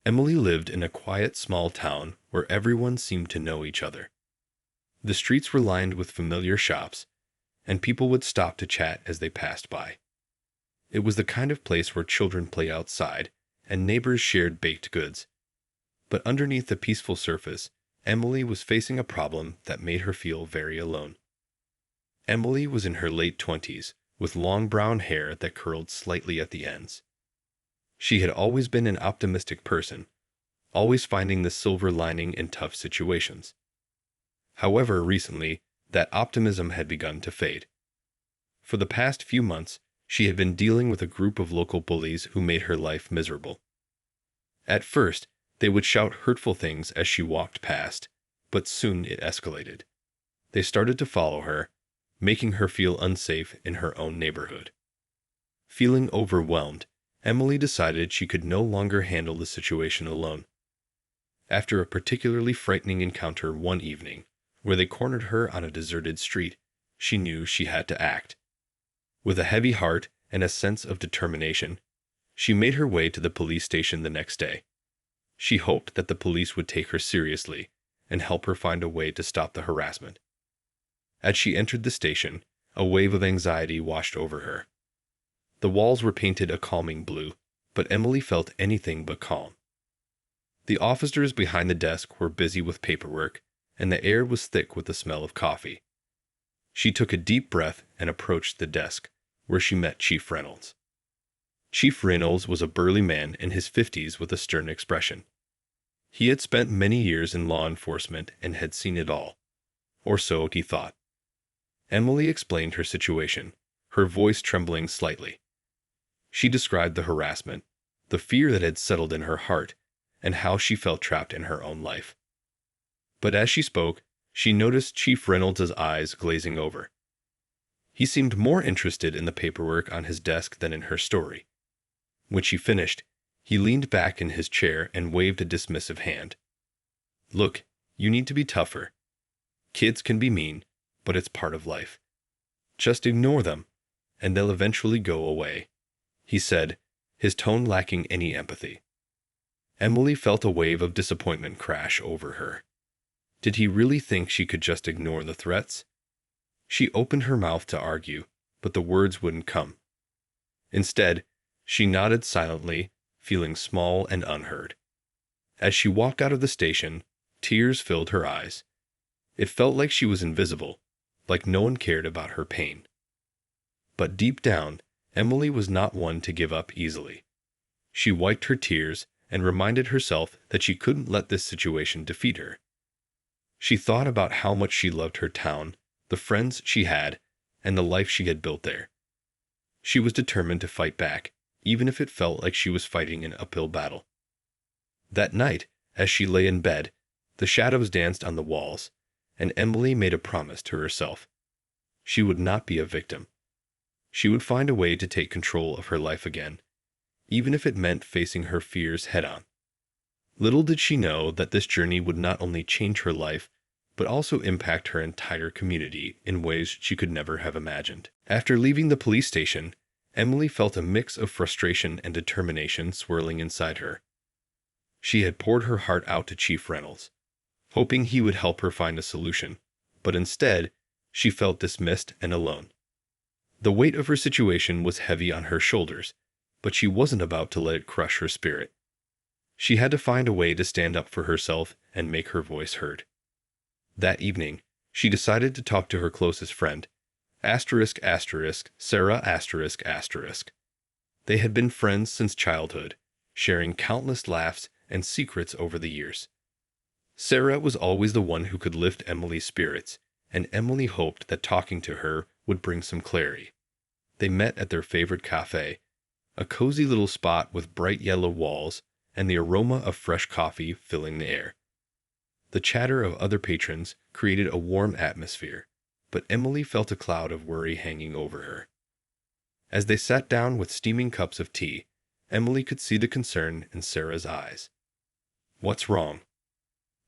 Emily lived in a quiet small town where everyone seemed to know each other. The streets were lined with familiar shops, and people would stop to chat as they passed by. It was the kind of place where children play outside and neighbors shared baked goods. But underneath the peaceful surface, Emily was facing a problem that made her feel very alone. Emily was in her late 20s, with long brown hair that curled slightly at the ends. She had always been an optimistic person, always finding the silver lining in tough situations. However, recently, that optimism had begun to fade. For the past few months, she had been dealing with a group of local bullies who made her life miserable. At first, they would shout hurtful things as she walked past, but soon it escalated. They started to follow her, making her feel unsafe in her own neighborhood. Feeling overwhelmed, Emily decided she could no longer handle the situation alone. After a particularly frightening encounter one evening, where they cornered her on a deserted street, she knew she had to act. With a heavy heart and a sense of determination, she made her way to the police station the next day. She hoped that the police would take her seriously and help her find a way to stop the harassment. As she entered the station, a wave of anxiety washed over her. The walls were painted a calming blue, but Emily felt anything but calm. The officers behind the desk were busy with paperwork, and the air was thick with the smell of coffee. She took a deep breath and approached the desk, where she met Chief Reynolds. Chief Reynolds was a burly man in his 50s with a stern expression. He had spent many years in law enforcement and had seen it all, or so he thought. Emily explained her situation, her voice trembling slightly. She described the harassment, the fear that had settled in her heart, and how she felt trapped in her own life. But as she spoke, she noticed Chief Reynolds' eyes glazing over. He seemed more interested in the paperwork on his desk than in her story. When she finished, he leaned back in his chair and waved a dismissive hand. "Look, you need to be tougher. Kids can be mean, but it's part of life. Just ignore them, and they'll eventually go away," he said, his tone lacking any empathy. Emily felt a wave of disappointment crash over her. Did he really think she could just ignore the threats? She opened her mouth to argue, but the words wouldn't come. Instead, she nodded silently, feeling small and unheard. As she walked out of the station, tears filled her eyes. It felt like she was invisible, like no one cared about her pain. But deep down, Emily was not one to give up easily. She wiped her tears and reminded herself that she couldn't let this situation defeat her. She thought about how much she loved her town, the friends she had, and the life she had built there. She was determined to fight back, even if it felt like she was fighting an uphill battle. That night, as she lay in bed, the shadows danced on the walls, and Emily made a promise to herself. She would not be a victim. She would find a way to take control of her life again, even if it meant facing her fears head-on. Little did she know that this journey would not only change her life, but also impact her entire community in ways she could never have imagined. After leaving the police station, Emily felt a mix of frustration and determination swirling inside her. She had poured her heart out to Chief Reynolds, hoping he would help her find a solution, but instead, she felt dismissed and alone. The weight of her situation was heavy on her shoulders, but she wasn't about to let it crush her spirit. She had to find a way to stand up for herself and make her voice heard. That evening, she decided to talk to her closest friend, Sarah. They had been friends since childhood, sharing countless laughs and secrets over the years. Sarah was always the one who could lift Emily's spirits, and Emily hoped that talking to her would bring some clarity. They met at their favorite cafe, a cozy little spot with bright yellow walls and the aroma of fresh coffee filling the air. The chatter of other patrons created a warm atmosphere, but Emily felt a cloud of worry hanging over her. As they sat down with steaming cups of tea, Emily could see the concern in Sarah's eyes. "What's wrong?"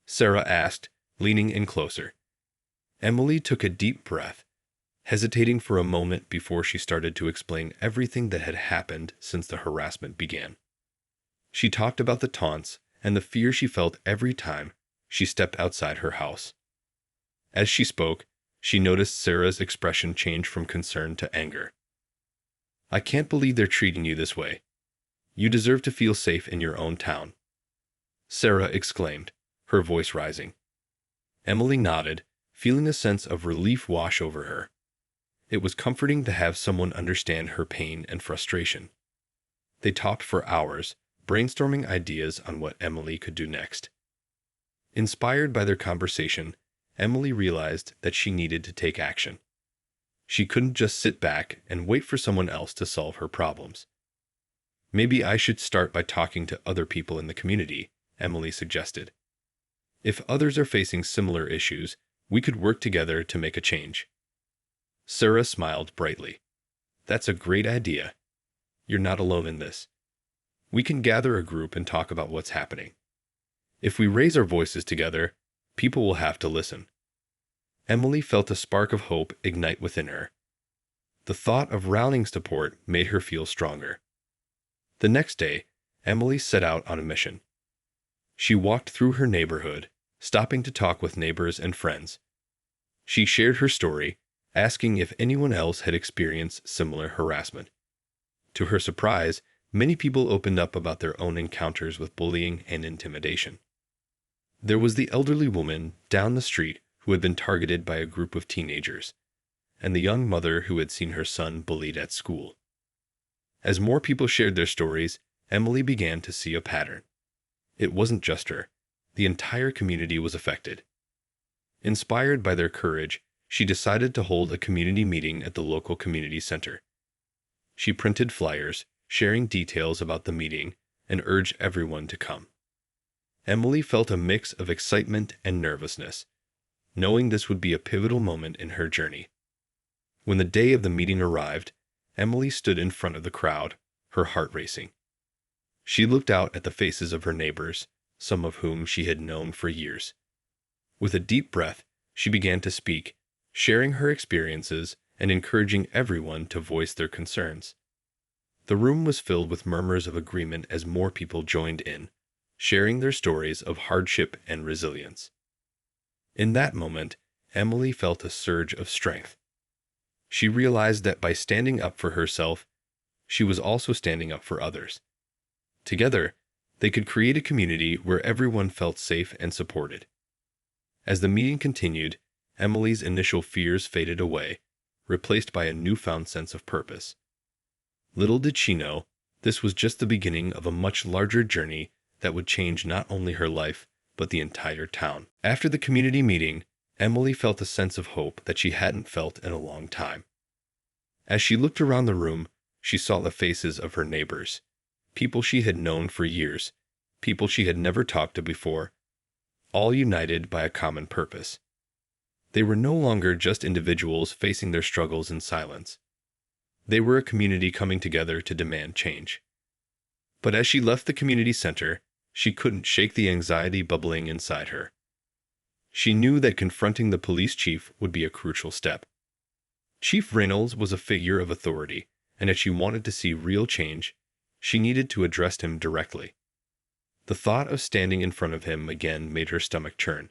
Sarah asked, leaning in closer. Emily took a deep breath, hesitating for a moment before she started to explain everything that had happened since the harassment began. She talked about the taunts and the fear she felt every time she stepped outside her house. As she spoke, she noticed Sarah's expression change from concern to anger. "I can't believe they're treating you this way. You deserve to feel safe in your own town," Sarah exclaimed, her voice rising. Emily nodded, feeling a sense of relief wash over her. It was comforting to have someone understand her pain and frustration. They talked for hours, brainstorming ideas on what Emily could do next. Inspired by their conversation, Emily realized that she needed to take action. She couldn't just sit back and wait for someone else to solve her problems. "Maybe I should start by talking to other people in the community," Emily suggested. "If others are facing similar issues, we could work together to make a change." Sarah smiled brightly. "That's a great idea. You're not alone in this. We can gather a group and talk about what's happening. If we raise our voices together, people will have to listen." Emily felt a spark of hope ignite within her. The thought of rallying support made her feel stronger. The next day, Emily set out on a mission. She walked through her neighborhood, stopping to talk with neighbors and friends. She shared her story, asking if anyone else had experienced similar harassment. To her surprise, many people opened up about their own encounters with bullying and intimidation. There was the elderly woman down the street who had been targeted by a group of teenagers, and the young mother who had seen her son bullied at school. As more people shared their stories, Emily began to see a pattern. It wasn't just her. The entire community was affected. Inspired by their courage, she decided to hold a community meeting at the local community center. She printed flyers, sharing details about the meeting, and urged everyone to come. Emily felt a mix of excitement and nervousness, knowing this would be a pivotal moment in her journey. When the day of the meeting arrived, Emily stood in front of the crowd, her heart racing. She looked out at the faces of her neighbors, some of whom she had known for years. With a deep breath, she began to speak, sharing her experiences and encouraging everyone to voice their concerns. The room was filled with murmurs of agreement as more people joined in, sharing their stories of hardship and resilience. In that moment, Emily felt a surge of strength. She realized that by standing up for herself, she was also standing up for others. Together, they could create a community where everyone felt safe and supported. As the meeting continued, Emily's initial fears faded away, replaced by a newfound sense of purpose. Little did she know, this was just the beginning of a much larger journey that would change not only her life, but the entire town. After the community meeting, Emily felt a sense of hope that she hadn't felt in a long time. As she looked around the room, she saw the faces of her neighbors, people she had known for years, people she had never talked to before, all united by a common purpose. They were no longer just individuals facing their struggles in silence. They were a community coming together to demand change. But as she left the community center, she couldn't shake the anxiety bubbling inside her. She knew that confronting the police chief would be a crucial step. Chief Reynolds was a figure of authority, and if she wanted to see real change, she needed to address him directly. The thought of standing in front of him again made her stomach churn,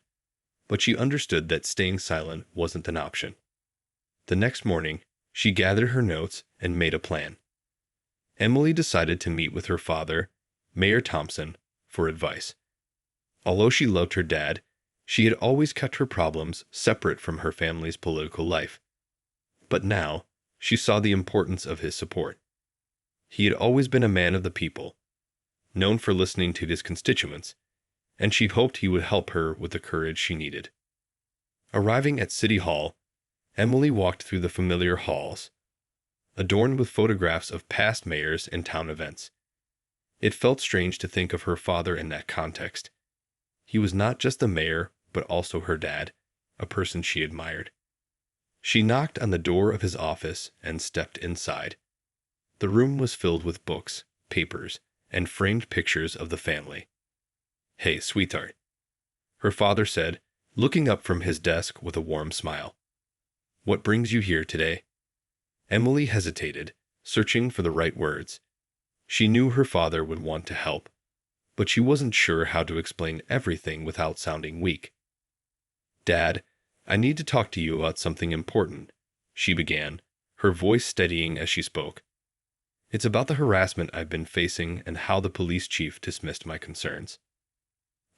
but she understood that staying silent wasn't an option. The next morning, she gathered her notes and made a plan. Emily decided to meet with her father, Mayor Thompson, for advice. Although she loved her dad, she had always kept her problems separate from her family's political life. But now, she saw the importance of his support. He had always been a man of the people, known for listening to his constituents, and she hoped he would help her with the courage she needed. Arriving at City Hall, Emily walked through the familiar halls, adorned with photographs of past mayors and town events. It felt strange to think of her father in that context. He was not just the mayor, but also her dad, a person she admired. She knocked on the door of his office and stepped inside. The room was filled with books, papers, and framed pictures of the family. "Hey, sweetheart," her father said, looking up from his desk with a warm smile. "What brings you here today?" Emily hesitated, searching for the right words. She knew her father would want to help, but she wasn't sure how to explain everything without sounding weak. "Dad, I need to talk to you about something important," she began, her voice steadying as she spoke. "It's about the harassment I've been facing and how the police chief dismissed my concerns.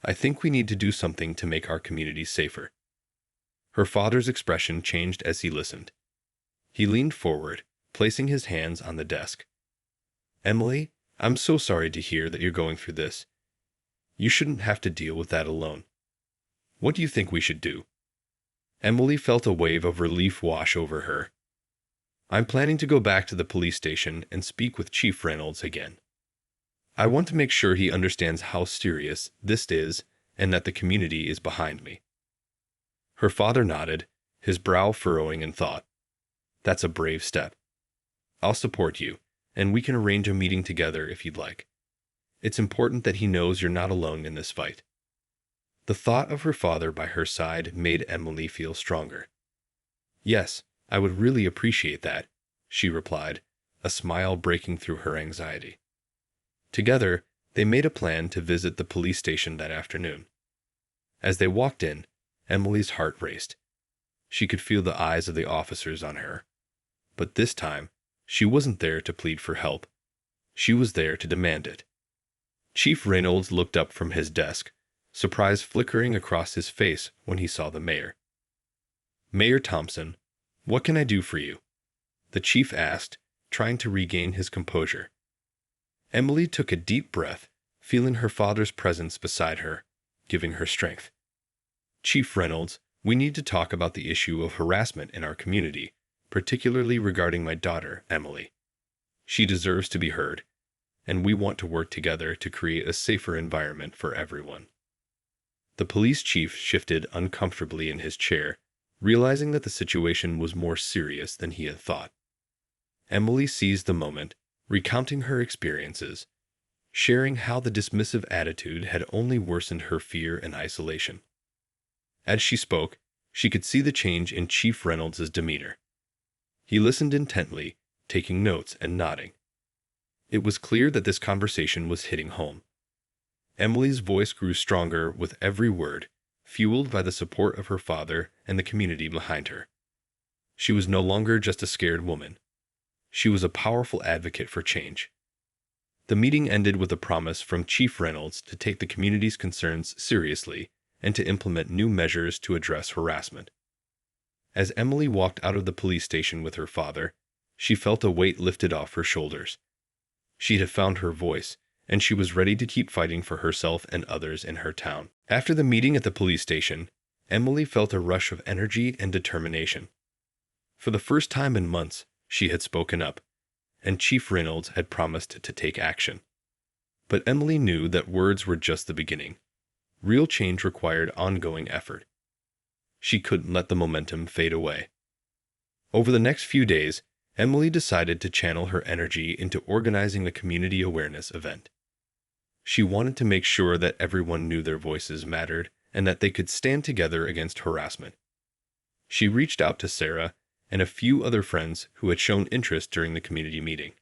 I think we need to do something to make our community safer." Her father's expression changed as he listened. He leaned forward, placing his hands on the desk. "Emily, I'm so sorry to hear that you're going through this. You shouldn't have to deal with that alone. What do you think we should do?" Emily felt a wave of relief wash over her. "I'm planning to go back to the police station and speak with Chief Reynolds again. I want to make sure he understands how serious this is and that the community is behind me." Her father nodded, his brow furrowing in thought. "That's a brave step. I'll support you, and we can arrange a meeting together if you'd like. It's important that he knows you're not alone in this fight." The thought of her father by her side made Emily feel stronger. "Yes, I would really appreciate that," she replied, a smile breaking through her anxiety. Together, they made a plan to visit the police station that afternoon. As they walked in, Emily's heart raced. She could feel the eyes of the officers on her. But this time, she wasn't there to plead for help. She was there to demand it. Chief Reynolds looked up from his desk, surprise flickering across his face when he saw the mayor. "Mayor Thompson, what can I do for you?" the chief asked, trying to regain his composure. Emily took a deep breath, feeling her father's presence beside her, giving her strength. "Chief Reynolds, we need to talk about the issue of harassment in our community, particularly regarding my daughter, Emily. She deserves to be heard, and we want to work together to create a safer environment for everyone." The police chief shifted uncomfortably in his chair, realizing that the situation was more serious than he had thought. Emily seized the moment, recounting her experiences, sharing how the dismissive attitude had only worsened her fear and isolation. As she spoke, she could see the change in Chief Reynolds' demeanor. He listened intently, taking notes and nodding. It was clear that this conversation was hitting home. Emily's voice grew stronger with every word, fueled by the support of her father and the community behind her. She was no longer just a scared woman. She was a powerful advocate for change. The meeting ended with a promise from Chief Reynolds to take the community's concerns seriously and to implement new measures to address harassment. As Emily walked out of the police station with her father, she felt a weight lifted off her shoulders. She had found her voice, and she was ready to keep fighting for herself and others in her town. After the meeting at the police station, Emily felt a rush of energy and determination. For the first time in months, she had spoken up, and Chief Reynolds had promised to take action. But Emily knew that words were just the beginning. Real change required ongoing effort. She couldn't let the momentum fade away. Over the next few days, Emily decided to channel her energy into organizing a community awareness event. She wanted to make sure that everyone knew their voices mattered and that they could stand together against harassment. She reached out to Sarah and a few other friends who had shown interest during the community meeting.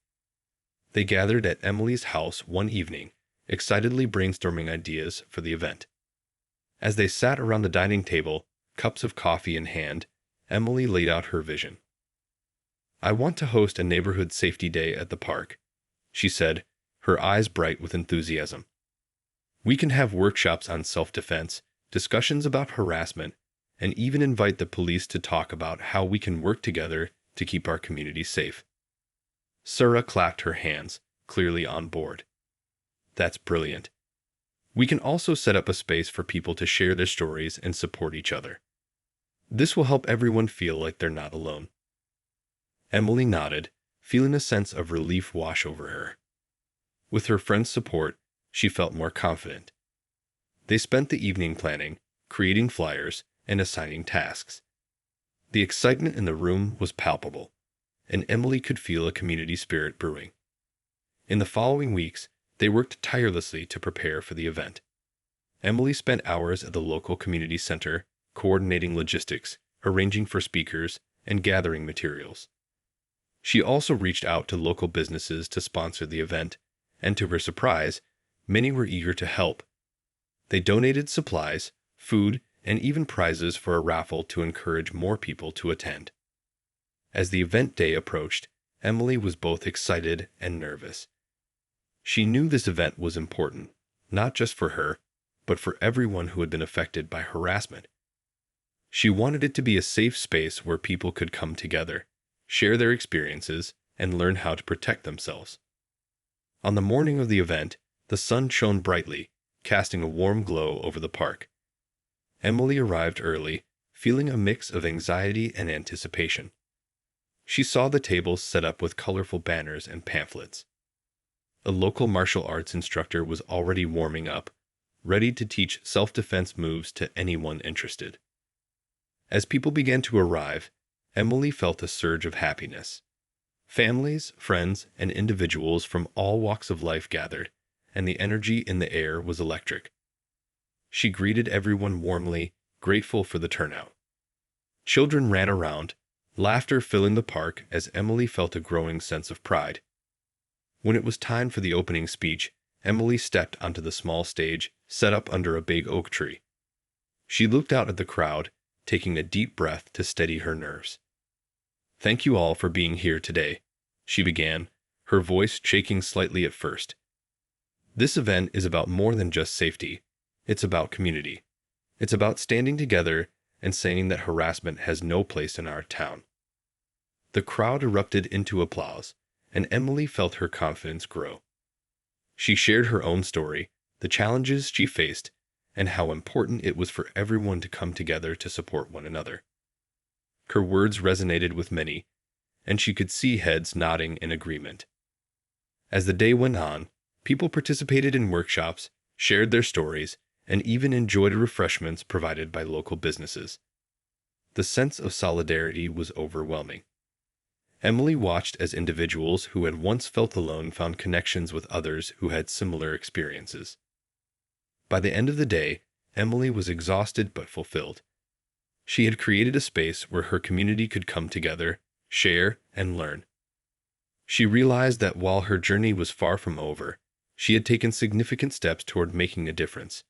They gathered at Emily's house one evening, excitedly brainstorming ideas for the event. As they sat around the dining table, cups of coffee in hand, Emily laid out her vision. "I want to host a neighborhood safety day at the park," she said, her eyes bright with enthusiasm. "We can have workshops on self-defense, discussions about harassment, and even invite the police to talk about how we can work together to keep our community safe." Sarah clapped her hands, clearly on board. "That's brilliant. We can also set up a space for people to share their stories and support each other. This will help everyone feel like they're not alone." Emily nodded, feeling a sense of relief wash over her. With her friend's support, she felt more confident. They spent the evening planning, creating flyers, and assigning tasks. The excitement in the room was palpable, and Emily could feel a community spirit brewing. In the following weeks, they worked tirelessly to prepare for the event. Emily spent hours at the local community center, coordinating logistics, arranging for speakers, and gathering materials. She also reached out to local businesses to sponsor the event, and to her surprise, Many were eager to help. They donated supplies, food, and even prizes for a raffle to encourage more people to attend. As the event day approached, Emily was both excited and nervous. She knew this event was important, not just for her, but for everyone who had been affected by harassment. She wanted it to be a safe space where people could come together, share their experiences, and learn how to protect themselves. On the morning of the event, the sun shone brightly, casting a warm glow over the park. Emily arrived early, feeling a mix of anxiety and anticipation. She saw the tables set up with colorful banners and pamphlets. A local martial arts instructor was already warming up, ready to teach self-defense moves to anyone interested. As people began to arrive, Emily felt a surge of happiness. Families, friends, and individuals from all walks of life gathered, and the energy in the air was electric. She greeted everyone warmly, grateful for the turnout. Children ran around, laughter filling the park as Emily felt a growing sense of pride. When it was time for the opening speech, Emily stepped onto the small stage set up under a big oak tree. She looked out at the crowd, taking a deep breath to steady her nerves. "Thank you all for being here today," she began, her voice shaking slightly at first. "This event is about more than just safety. It's about community. It's about standing together and saying that harassment has no place in our town." The crowd erupted into applause, and Emily felt her confidence grow. She shared her own story, the challenges she faced, and how important it was for everyone to come together to support one another. Her words resonated with many, and she could see heads nodding in agreement. As the day went on, people participated in workshops, shared their stories, and even enjoyed refreshments provided by local businesses. The sense of solidarity was overwhelming. Emily watched as individuals who had once felt alone found connections with others who had similar experiences. By the end of the day, Emily was exhausted but fulfilled. She had created a space where her community could come together, share, and learn. She realized that while her journey was far from over, she had taken significant steps toward making a difference,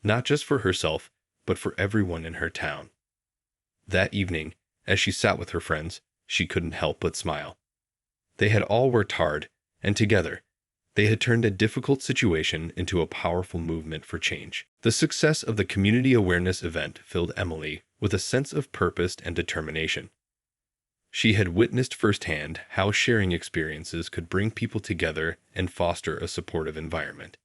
not just for herself, but for everyone in her town. That evening, as she sat with her friends, she couldn't help but smile. They had all worked hard, and together, they had turned a difficult situation into a powerful movement for change. The success of the community awareness event filled Emily with a sense of purpose and determination. She had witnessed firsthand how sharing experiences could bring people together and foster a supportive environment.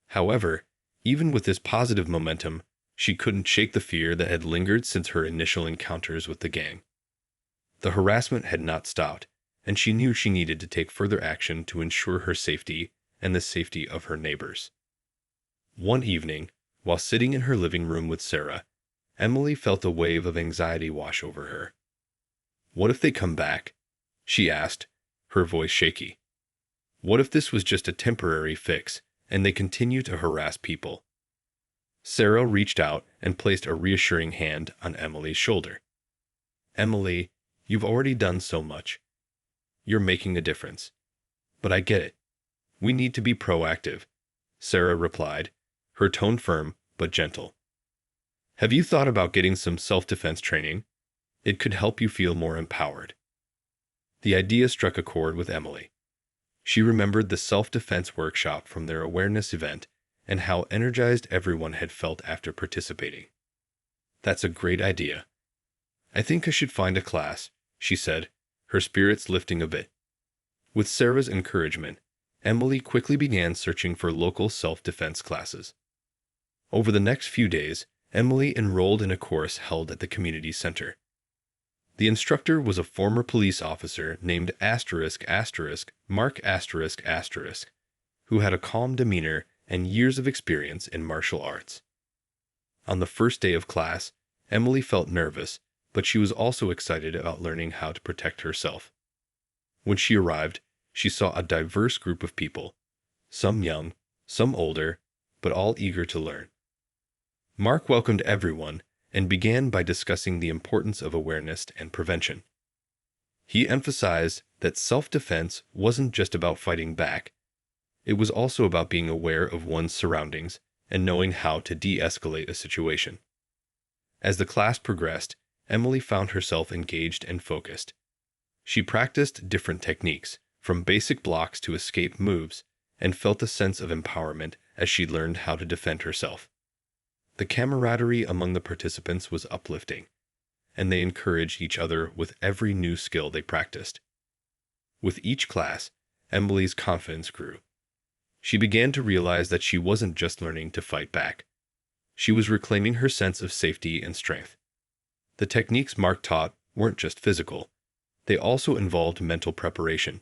However, even with this positive momentum, she couldn't shake the fear that had lingered since her initial encounters with the gang. The harassment had not stopped, and she knew she needed to take further action to ensure her safety and the safety of her neighbors. One evening, while sitting in her living room with Sarah, Emily felt a wave of anxiety wash over her. "What if they come back?" she asked, her voice shaky. "What if this was just a temporary fix, and they continue to harass people?" Sarah reached out and placed a reassuring hand on Emily's shoulder. "Emily, you've already done so much. You're making a difference. But I get it. We need to be proactive," Sarah replied, her tone firm but gentle. "Have you thought about getting some self-defense training? It could help you feel more empowered." The idea struck a chord with Emily. She remembered the self-defense workshop from their awareness event and how energized everyone had felt after participating. "That's a great idea. I think I should find a class," she said, her spirits lifting a bit. With Sarah's encouragement, Emily quickly began searching for local self-defense classes. Over the next few days, Emily enrolled in a course held at the community center. The instructor was a former police officer named Mark who had a calm demeanor and years of experience in martial arts. On the first day of class, Emily felt nervous, but she was also excited about learning how to protect herself. When she arrived, she saw a diverse group of people, some young, some older, but all eager to learn. Mark welcomed everyone and began by discussing the importance of awareness and prevention. He emphasized that self-defense wasn't just about fighting back. It was also about being aware of one's surroundings and knowing how to de-escalate a situation. As the class progressed, Emily found herself engaged and focused. She practiced different techniques, from basic blocks to escape moves, and felt a sense of empowerment as she learned how to defend herself. The camaraderie among the participants was uplifting, and they encouraged each other with every new skill they practiced. With each class, Emily's confidence grew. She began to realize that she wasn't just learning to fight back. She was reclaiming her sense of safety and strength. The techniques Mark taught weren't just physical. They also involved mental preparation.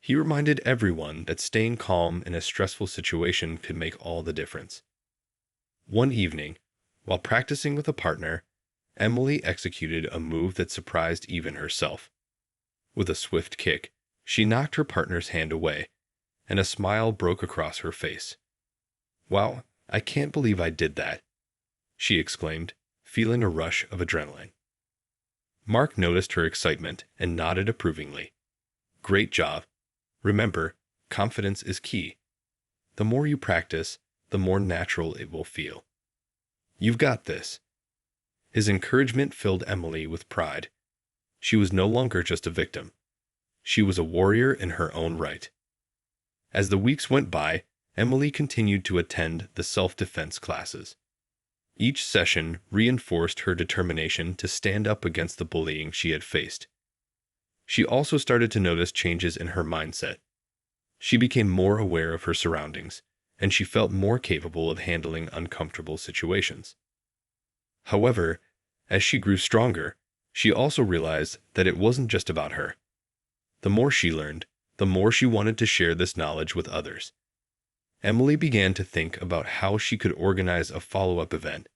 He reminded everyone that staying calm in a stressful situation could make all the difference. One evening, while practicing with a partner, Emily executed a move that surprised even herself. With a swift kick, she knocked her partner's hand away, and a smile broke across her face. "Wow, I can't believe I did that," she exclaimed, feeling a rush of adrenaline. Mark noticed her excitement and nodded approvingly. "Great job. Remember, confidence is key. The more you practice, the more natural it will feel. You've got this." His encouragement filled Emily with pride. She was no longer just a victim. She was a warrior in her own right. As the weeks went by, Emily continued to attend the self-defense classes. Each session reinforced her determination to stand up against the bullying she had faced. She also started to notice changes in her mindset. She became more aware of her surroundings, and she felt more capable of handling uncomfortable situations. However, as she grew stronger, she also realized that it wasn't just about her. The more she learned, the more she wanted to share this knowledge with others. Emily began to think about how she could organize a follow-up event,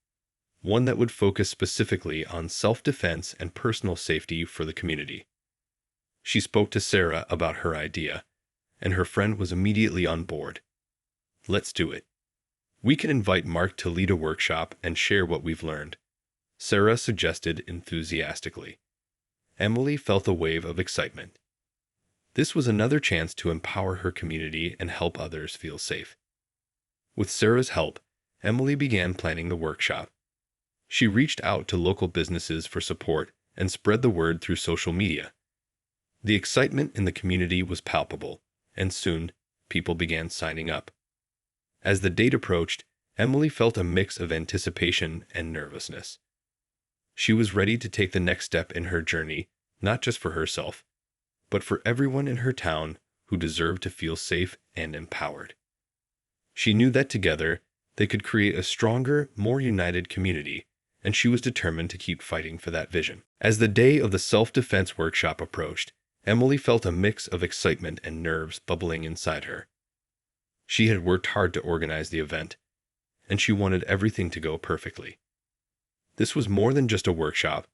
one that would focus specifically on self-defense and personal safety for the community. She spoke to Sarah about her idea, and her friend was immediately on board. "Let's do it. We can invite Mark to lead a workshop and share what we've learned," Sarah suggested enthusiastically. Emily felt a wave of excitement. This was another chance to empower her community and help others feel safe. With Sarah's help, Emily began planning the workshop. She reached out to local businesses for support and spread the word through social media. The excitement in the community was palpable, and soon, people began signing up. As the date approached, Emily felt a mix of anticipation and nervousness. She was ready to take the next step in her journey, not just for herself, but for everyone in her town who deserved to feel safe and empowered. She knew that together, they could create a stronger, more united community, and she was determined to keep fighting for that vision. As the day of the self-defense workshop approached, Emily felt a mix of excitement and nerves bubbling inside her. She had worked hard to organize the event, and she wanted everything to go perfectly. This was more than just a workshop.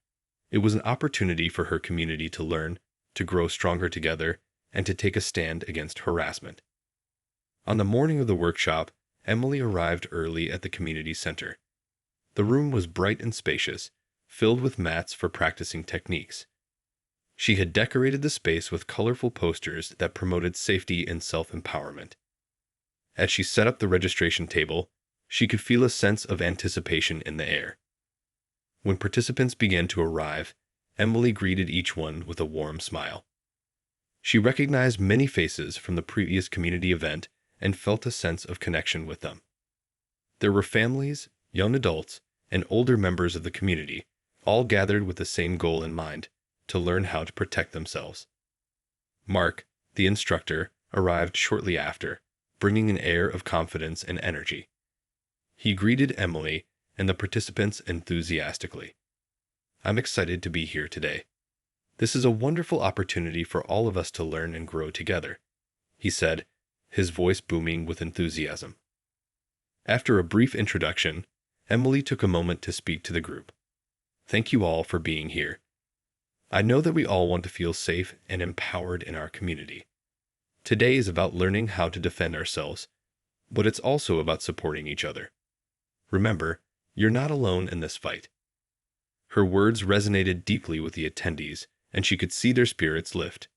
It was an opportunity for her community to learn, to grow stronger together, and to take a stand against harassment. On the morning of the workshop, Emily arrived early at the community center. The room was bright and spacious, filled with mats for practicing techniques. She had decorated the space with colorful posters that promoted safety and self-empowerment. As she set up the registration table, she could feel a sense of anticipation in the air. When participants began to arrive, Emily greeted each one with a warm smile. She recognized many faces from the previous community event and felt a sense of connection with them. There were families, young adults, and older members of the community, all gathered with the same goal in mind: to learn how to protect themselves. Mark, the instructor, arrived shortly after, bringing an air of confidence and energy. He greeted Emily and the participants enthusiastically. "I'm excited to be here today. This is a wonderful opportunity for all of us to learn and grow together," he said, his voice booming with enthusiasm. After a brief introduction, Emily took a moment to speak to the group. "Thank you all for being here. I know that we all want to feel safe and empowered in our community. Today is about learning how to defend ourselves, but it's also about supporting each other. Remember, you're not alone in this fight." Her words resonated deeply with the attendees, and she could see their spirits lift.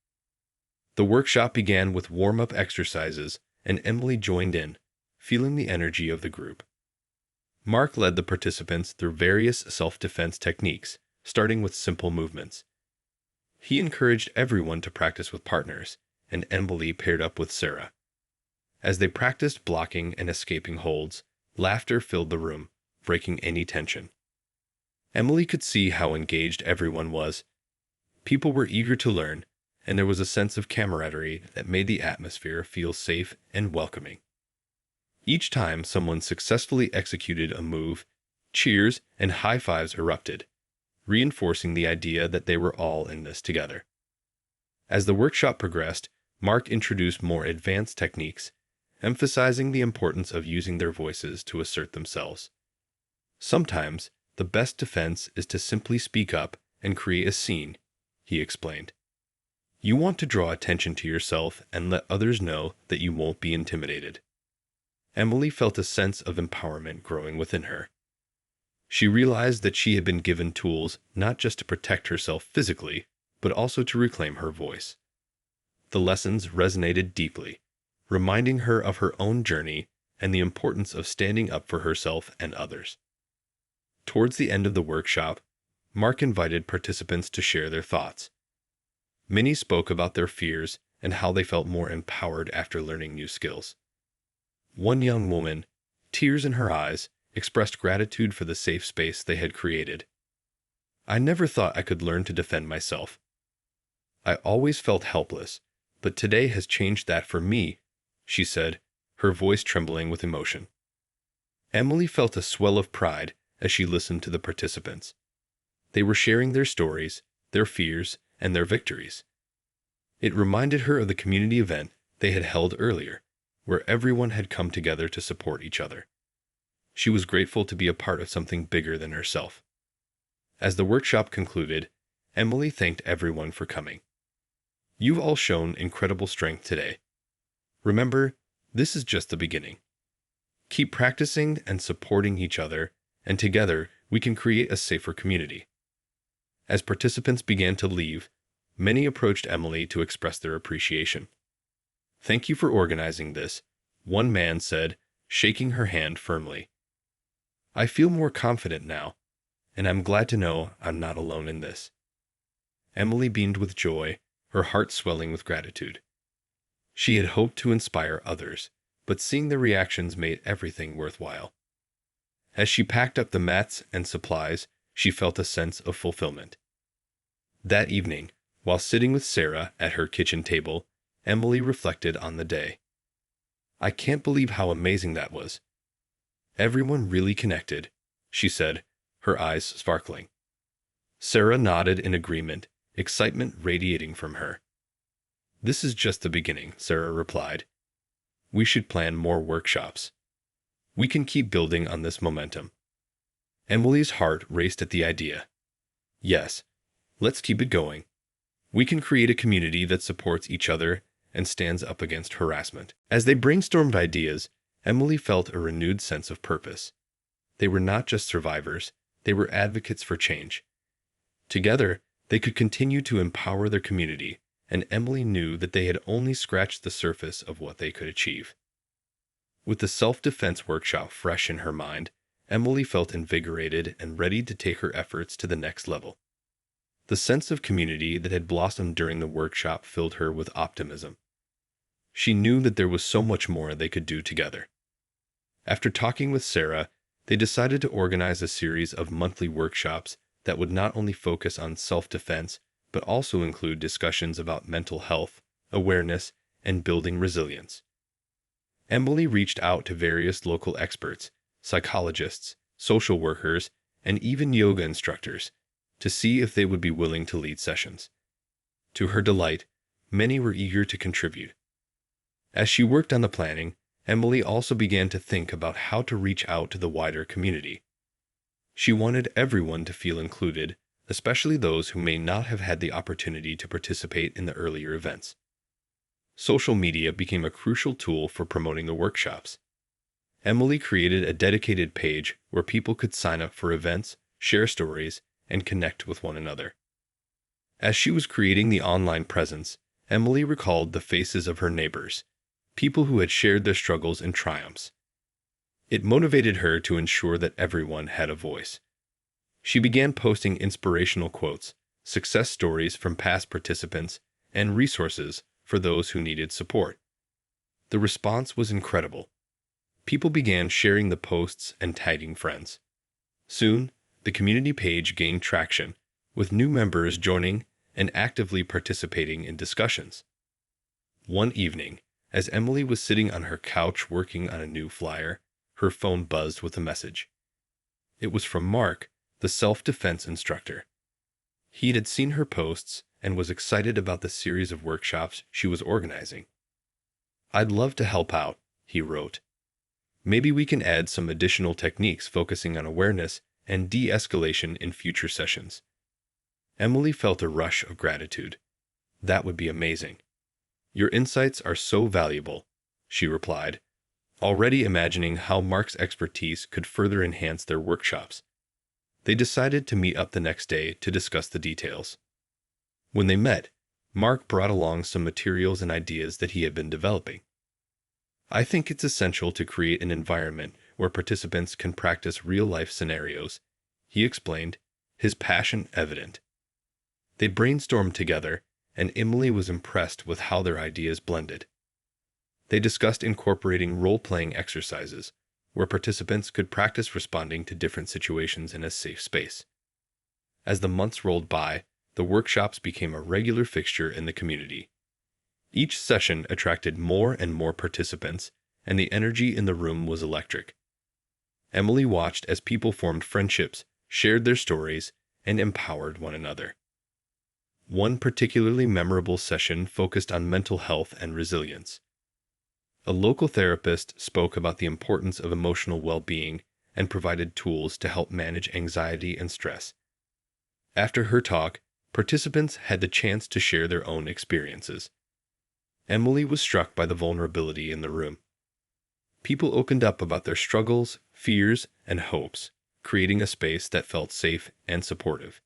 The workshop began with warm-up exercises and Emily joined in, feeling the energy of the group. Mark led the participants through various self-defense techniques, starting with simple movements. He encouraged everyone to practice with partners, and Emily paired up with Sarah. As they practiced blocking and escaping holds, laughter filled the room, breaking any tension. Emily could see how engaged everyone was. People were eager to learn, and there was a sense of camaraderie that made the atmosphere feel safe and welcoming. Each time someone successfully executed a move, cheers and high fives erupted, reinforcing the idea that they were all in this together. As the workshop progressed, Mark introduced more advanced techniques, emphasizing the importance of using their voices to assert themselves. Sometimes, the best defense is to simply speak up and create a scene, he explained. You want to draw attention to yourself and let others know that you won't be intimidated. Emily felt a sense of empowerment growing within her. She realized that she had been given tools not just to protect herself physically, but also to reclaim her voice. The lessons resonated deeply, reminding her of her own journey and the importance of standing up for herself and others. Towards the end of the workshop, Mark invited participants to share their thoughts. Many spoke about their fears and how they felt more empowered after learning new skills. One young woman, tears in her eyes, expressed gratitude for the safe space they had created. I never thought I could learn to defend myself. I always felt helpless, but today has changed that for me, she said, her voice trembling with emotion. Emily felt a swell of pride as she listened to the participants. They were sharing their stories, their fears, and their victories. It reminded her of the community event they had held earlier, where everyone had come together to support each other. She was grateful to be a part of something bigger than herself. As the workshop concluded, Emily thanked everyone for coming. You've all shown incredible strength today. Remember, this is just the beginning. Keep practicing and supporting each other, and together we can create a safer community. As participants began to leave, many approached Emily to express their appreciation. Thank you for organizing this, one man said, shaking her hand firmly. I feel more confident now, and I'm glad to know I'm not alone in this. Emily beamed with joy, her heart swelling with gratitude. She had hoped to inspire others, but seeing their reactions made everything worthwhile. As she packed up the mats and supplies, she felt a sense of fulfillment. That evening, while sitting with Sarah at her kitchen table, Emily reflected on the day. I can't believe how amazing that was. Everyone really connected, she said, her eyes sparkling. Sarah nodded in agreement, excitement radiating from her. This is just the beginning, Sarah replied. We should plan more workshops. We can keep building on this momentum. Emily's heart raced at the idea. Yes, let's keep it going. We can create a community that supports each other and stands up against harassment. As they brainstormed ideas, Emily felt a renewed sense of purpose. They were not just survivors, they were advocates for change. Together, they could continue to empower their community, and Emily knew that they had only scratched the surface of what they could achieve. With the self-defense workshop fresh in her mind, Emily felt invigorated and ready to take her efforts to the next level. The sense of community that had blossomed during the workshop filled her with optimism. She knew that there was so much more they could do together. After talking with Sarah, they decided to organize a series of monthly workshops that would not only focus on self-defense, but also include discussions about mental health, awareness, and building resilience. Emily reached out to various local experts, psychologists, social workers, and even yoga instructors to see if they would be willing to lead sessions. To her delight, many were eager to contribute. As she worked on the planning, Emily also began to think about how to reach out to the wider community. She wanted everyone to feel included, especially those who may not have had the opportunity to participate in the earlier events. Social media became a crucial tool for promoting the workshops. Emily created a dedicated page where people could sign up for events, share stories, and connect with one another. As she was creating the online presence, Emily recalled the faces of her neighbors, people who had shared their struggles and triumphs. It motivated her to ensure that everyone had a voice. She began posting inspirational quotes, success stories from past participants, and resources for those who needed support. The response was incredible. People began sharing the posts and tagging friends. Soon, the community page gained traction, with new members joining and actively participating in discussions. One evening, as Emily was sitting on her couch working on a new flyer, her phone buzzed with a message. It was from Mark, the self-defense instructor. He had seen her posts and was excited about the series of workshops she was organizing. "I'd love to help out," he wrote. "Maybe we can add some additional techniques focusing on awareness and de-escalation in future sessions." Emily felt a rush of gratitude. "That would be amazing. Your insights are so valuable," she replied, already imagining how Mark's expertise could further enhance their workshops. They decided to meet up the next day to discuss the details. When they met, Mark brought along some materials and ideas that he had been developing. "I think it's essential to create an environment where participants can practice real-life scenarios," he explained, his passion evident. They brainstormed together, and Emily was impressed with how their ideas blended. They discussed incorporating role-playing exercises, where participants could practice responding to different situations in a safe space. As the months rolled by, the workshops became a regular fixture in the community. Each session attracted more and more participants, and the energy in the room was electric. Emily watched as people formed friendships, shared their stories, and empowered one another. One particularly memorable session focused on mental health and resilience. A local therapist spoke about the importance of emotional well-being and provided tools to help manage anxiety and stress. After her talk, participants had the chance to share their own experiences. Emily was struck by the vulnerability in the room. People opened up about their struggles, fears, and hopes, creating a space that felt safe and supportive.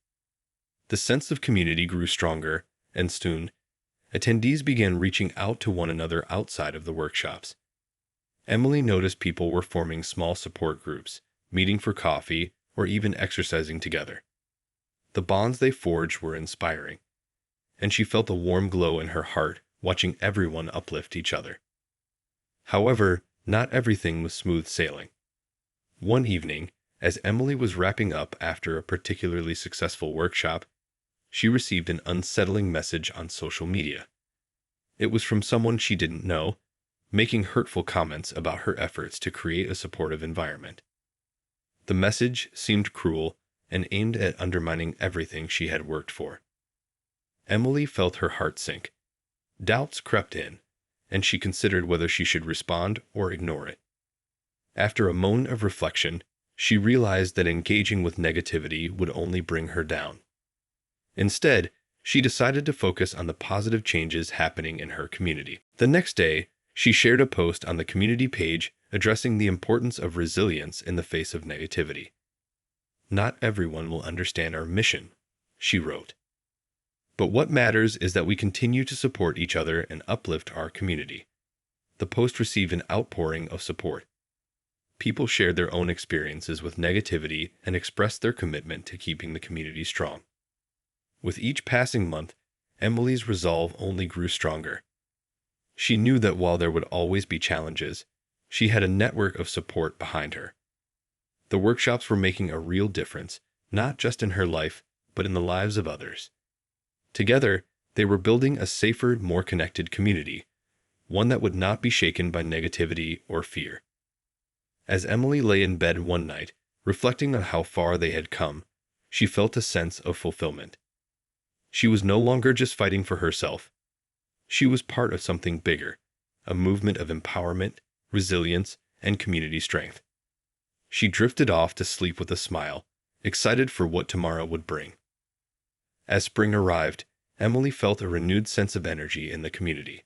The sense of community grew stronger, and soon, attendees began reaching out to one another outside of the workshops. Emily noticed people were forming small support groups, meeting for coffee, or even exercising together. The bonds they forged were inspiring, and she felt a warm glow in her heart watching everyone uplift each other. However, not everything was smooth sailing. One evening, as Emily was wrapping up after a particularly successful workshop, she received an unsettling message on social media. It was from someone she didn't know, making hurtful comments about her efforts to create a supportive environment. The message seemed cruel and aimed at undermining everything she had worked for. Emily felt her heart sink. Doubts crept in, and she considered whether she should respond or ignore it. After a moment of reflection, she realized that engaging with negativity would only bring her down. Instead, she decided to focus on the positive changes happening in her community. The next day, she shared a post on the community page addressing the importance of resilience in the face of negativity. "Not everyone will understand our mission," she wrote. "But what matters is that we continue to support each other and uplift our community." The post received an outpouring of support. People shared their own experiences with negativity and expressed their commitment to keeping the community strong. With each passing month, Emily's resolve only grew stronger. She knew that while there would always be challenges, she had a network of support behind her. The workshops were making a real difference, not just in her life, but in the lives of others. Together, they were building a safer, more connected community, one that would not be shaken by negativity or fear. As Emily lay in bed one night, reflecting on how far they had come, she felt a sense of fulfillment. She was no longer just fighting for herself. She was part of something bigger, a movement of empowerment, resilience, and community strength. She drifted off to sleep with a smile, excited for what tomorrow would bring. As spring arrived, Emily felt a renewed sense of energy in the community.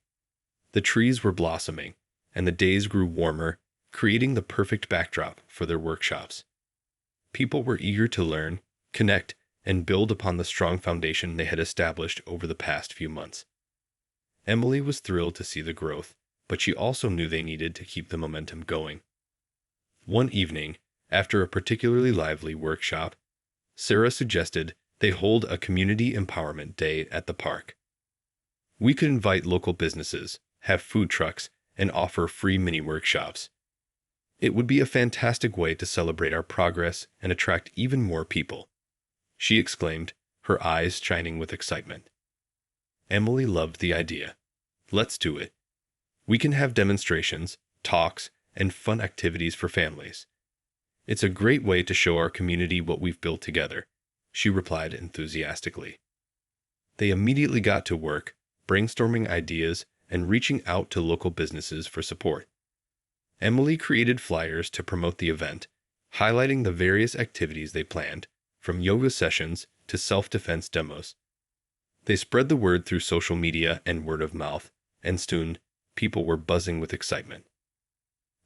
The trees were blossoming, and the days grew warmer, creating the perfect backdrop for their workshops. People were eager to learn, connect, and build upon the strong foundation they had established over the past few months. Emily was thrilled to see the growth, but she also knew they needed to keep the momentum going. One evening, after a particularly lively workshop, Sarah suggested they hold a community empowerment day at the park. We could invite local businesses, have food trucks, and offer free mini workshops. It would be a fantastic way to celebrate our progress and attract even more people, she exclaimed, her eyes shining with excitement. Emily loved the idea. Let's do it. We can have demonstrations, talks, and fun activities for families. It's a great way to show our community what we've built together, she replied enthusiastically. They immediately got to work, brainstorming ideas and reaching out to local businesses for support. Emily created flyers to promote the event, highlighting the various activities they planned, from yoga sessions to self-defense demos. They spread the word through social media and word of mouth, and soon, people were buzzing with excitement.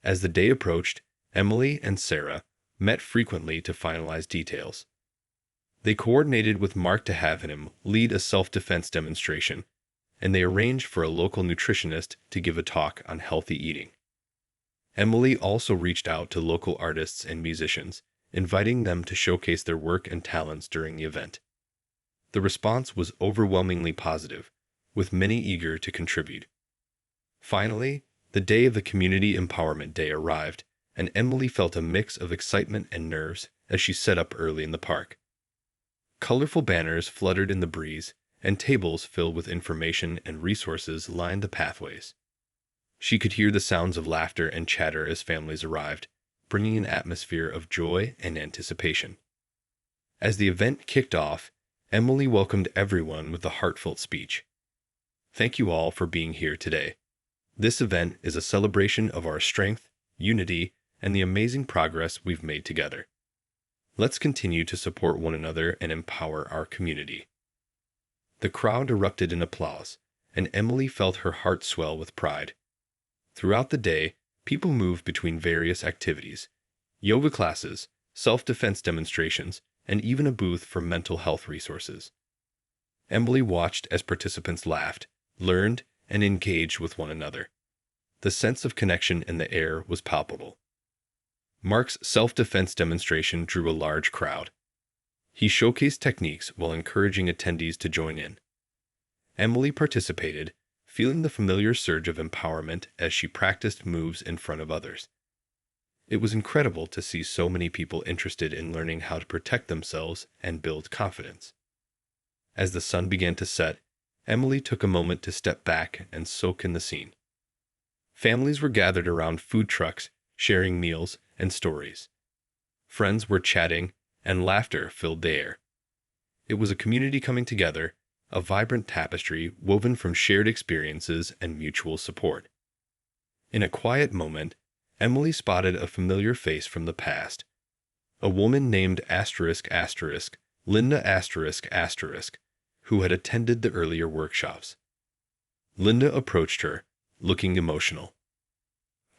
As the day approached, Emily and Sarah met frequently to finalize details. They coordinated with Mark to have him lead a self-defense demonstration, and they arranged for a local nutritionist to give a talk on healthy eating. Emily also reached out to local artists and musicians, inviting them to showcase their work and talents during the event. The response was overwhelmingly positive, with many eager to contribute. Finally, the day of the Community Empowerment Day arrived, and Emily felt a mix of excitement and nerves as she set up early in the park. Colorful banners fluttered in the breeze, and tables filled with information and resources lined the pathways. She could hear the sounds of laughter and chatter as families arrived, bringing an atmosphere of joy and anticipation. As the event kicked off, Emily welcomed everyone with a heartfelt speech. Thank you all for being here today. This event is a celebration of our strength, unity, and the amazing progress we've made together. Let's continue to support one another and empower our community. The crowd erupted in applause, and Emily felt her heart swell with pride. Throughout the day, people moved between various activities, yoga classes, self-defense demonstrations, and even a booth for mental health resources. Emily watched as participants laughed, learned, and engaged with one another. The sense of connection in the air was palpable. Mark's self-defense demonstration drew a large crowd. He showcased techniques while encouraging attendees to join in. Emily participated, feeling the familiar surge of empowerment as she practiced moves in front of others. It was incredible to see so many people interested in learning how to protect themselves and build confidence. As the sun began to set, Emily took a moment to step back and soak in the scene. Families were gathered around food trucks, sharing meals and stories. Friends were chatting, and laughter filled the air. It was a community coming together, a vibrant tapestry woven from shared experiences and mutual support. In a quiet moment, Emily spotted a familiar face from the past. A woman named Linda who had attended the earlier workshops. Linda approached her, looking emotional.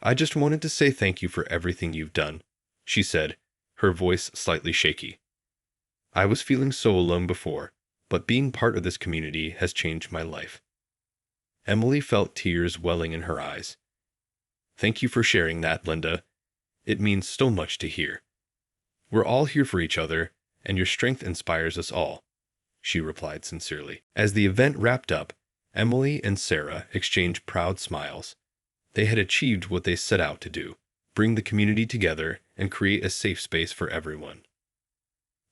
I just wanted to say thank you for everything you've done, she said, her voice slightly shaky. I was feeling so alone before, but being part of this community has changed my life. Emily felt tears welling in her eyes. Thank you for sharing that, Linda. It means so much to hear. We're all here for each other, and your strength inspires us all, she replied sincerely. As the event wrapped up, Emily and Sarah exchanged proud smiles. They had achieved what they set out to do, bring the community together and create a safe space for everyone.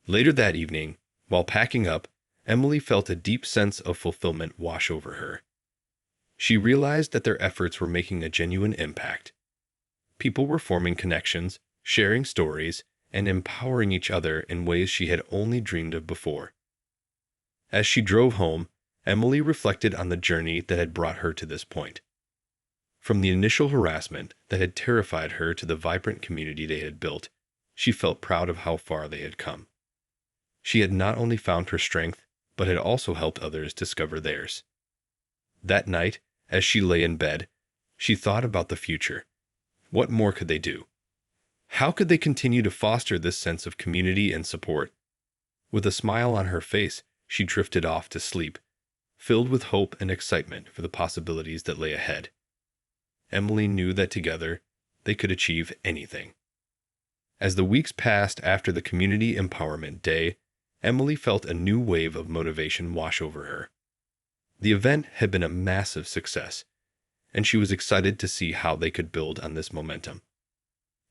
Later that evening, while packing up, Emily felt a deep sense of fulfillment wash over her. She realized that their efforts were making a genuine impact. People were forming connections, sharing stories, and empowering each other in ways she had only dreamed of before. As she drove home, Emily reflected on the journey that had brought her to this point. From the initial harassment that had terrified her to the vibrant community they had built, she felt proud of how far they had come. She had not only found her strength, but had also helped others discover theirs. That night, as she lay in bed, she thought about the future. What more could they do? How could they continue to foster this sense of community and support? With a smile on her face, she drifted off to sleep, filled with hope and excitement for the possibilities that lay ahead. Emily knew that together they could achieve anything. As the weeks passed after the Community Empowerment Day, Emily felt a new wave of motivation wash over her. The event had been a massive success, and she was excited to see how they could build on this momentum.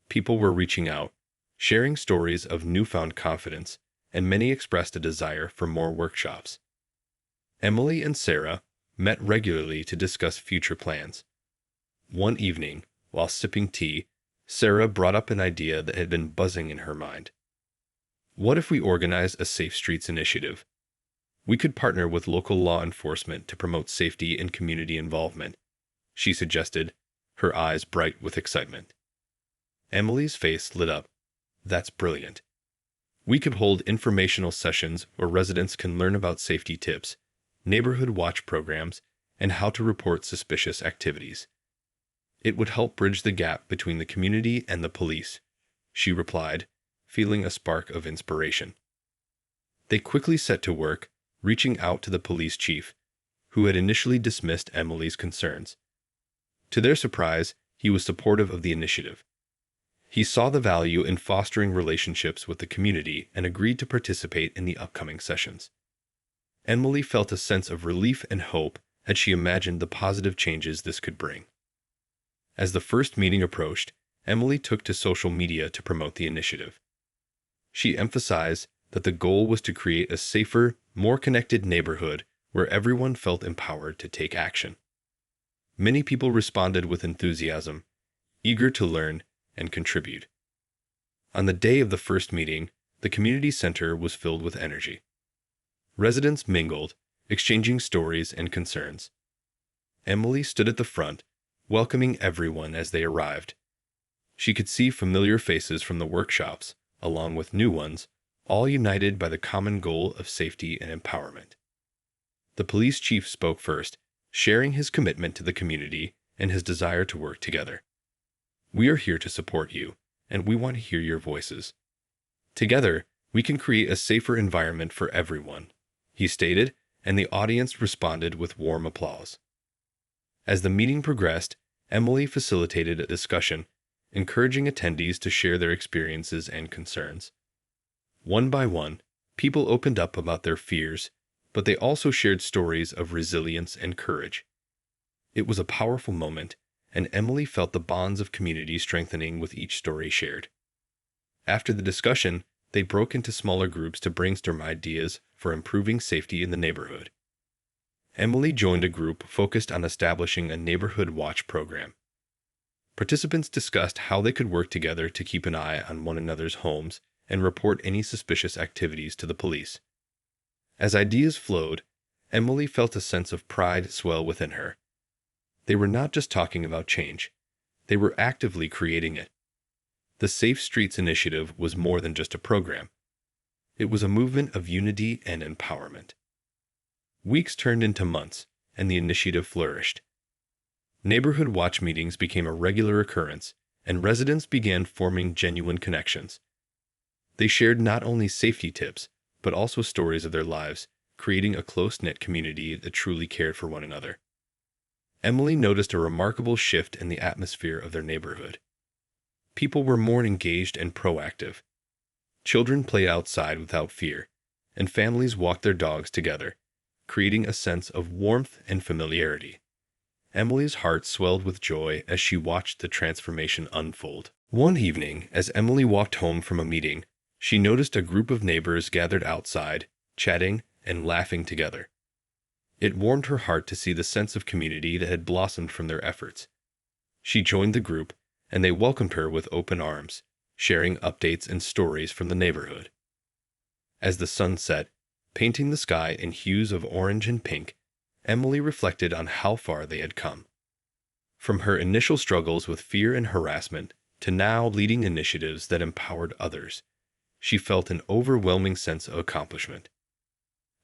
People were reaching out, sharing stories of newfound confidence, and many expressed a desire for more workshops. Emily and Sarah met regularly to discuss future plans. One evening, while sipping tea, Sarah brought up an idea that had been buzzing in her mind. What if we organized a Safe Streets initiative? We could partner with local law enforcement to promote safety and community involvement, she suggested, her eyes bright with excitement. Emily's face lit up. That's brilliant. We could hold informational sessions where residents can learn about safety tips, neighborhood watch programs, and how to report suspicious activities. It would help bridge the gap between the community and the police, she replied, feeling a spark of inspiration. They quickly set to work, reaching out to the police chief, who had initially dismissed Emily's concerns. To their surprise, he was supportive of the initiative. He saw the value in fostering relationships with the community and agreed to participate in the upcoming sessions. Emily felt a sense of relief and hope as she imagined the positive changes this could bring. As the first meeting approached, Emily took to social media to promote the initiative. She emphasized that the goal was to create a safer, more connected neighborhood where everyone felt empowered to take action. Many people responded with enthusiasm, eager to learn and contribute. On the day of the first meeting, the community center was filled with energy. Residents mingled, exchanging stories and concerns. Emily stood at the front, welcoming everyone as they arrived. She could see familiar faces from the workshops, along with new ones, all united by the common goal of safety and empowerment. The police chief spoke first, sharing his commitment to the community and his desire to work together. We are here to support you, and we want to hear your voices. Together, we can create a safer environment for everyone, he stated, and the audience responded with warm applause. As the meeting progressed, Emily facilitated a discussion, encouraging attendees to share their experiences and concerns. One by one, people opened up about their fears, but they also shared stories of resilience and courage. It was a powerful moment, and Emily felt the bonds of community strengthening with each story shared. After the discussion, they broke into smaller groups to brainstorm ideas for improving safety in the neighborhood. Emily joined a group focused on establishing a neighborhood watch program. Participants discussed how they could work together to keep an eye on one another's homes and report any suspicious activities to the police. As ideas flowed, Emily felt a sense of pride swell within her. They were not just talking about change. They were actively creating it. The Safe Streets initiative was more than just a program. It was a movement of unity and empowerment. Weeks turned into months, and the initiative flourished. Neighborhood watch meetings became a regular occurrence, and residents began forming genuine connections. They shared not only safety tips, but also stories of their lives, creating a close-knit community that truly cared for one another. Emily noticed a remarkable shift in the atmosphere of their neighborhood. People were more engaged and proactive. Children played outside without fear, and families walked their dogs together, creating a sense of warmth and familiarity. Emily's heart swelled with joy as she watched the transformation unfold. One evening, as Emily walked home from a meeting, she noticed a group of neighbors gathered outside, chatting and laughing together. It warmed her heart to see the sense of community that had blossomed from their efforts. She joined the group, and they welcomed her with open arms, sharing updates and stories from the neighborhood. As the sun set, painting the sky in hues of orange and pink, Emily reflected on how far they had come. From her initial struggles with fear and harassment to now leading initiatives that empowered others, she felt an overwhelming sense of accomplishment.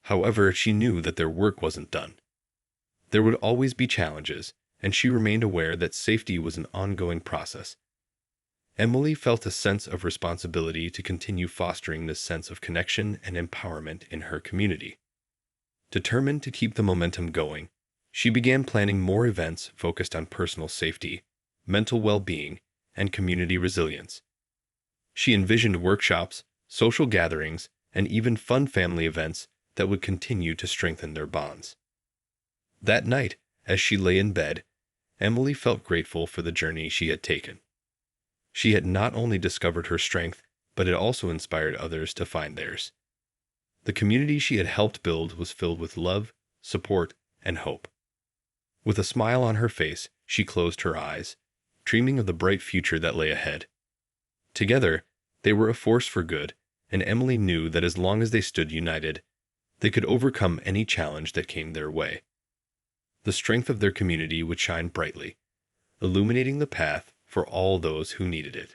However, she knew that their work wasn't done. There would always be challenges, and she remained aware that safety was an ongoing process. Emily felt a sense of responsibility to continue fostering this sense of connection and empowerment in her community. Determined to keep the momentum going, She began planning more events focused on personal safety, mental well-being, and community resilience. She envisioned workshops, social gatherings, and even fun family events that would continue to strengthen their bonds. That night, as she lay in bed, Emily felt grateful for the journey she had taken. She had not only discovered her strength, but had also inspired others to find theirs. The community she had helped build was filled with love, support, and hope. With a smile on her face, she closed her eyes, dreaming of the bright future that lay ahead. Together, they were a force for good, and Emily knew that as long as they stood united, they could overcome any challenge that came their way. The strength of their community would shine brightly, illuminating the path for all those who needed it.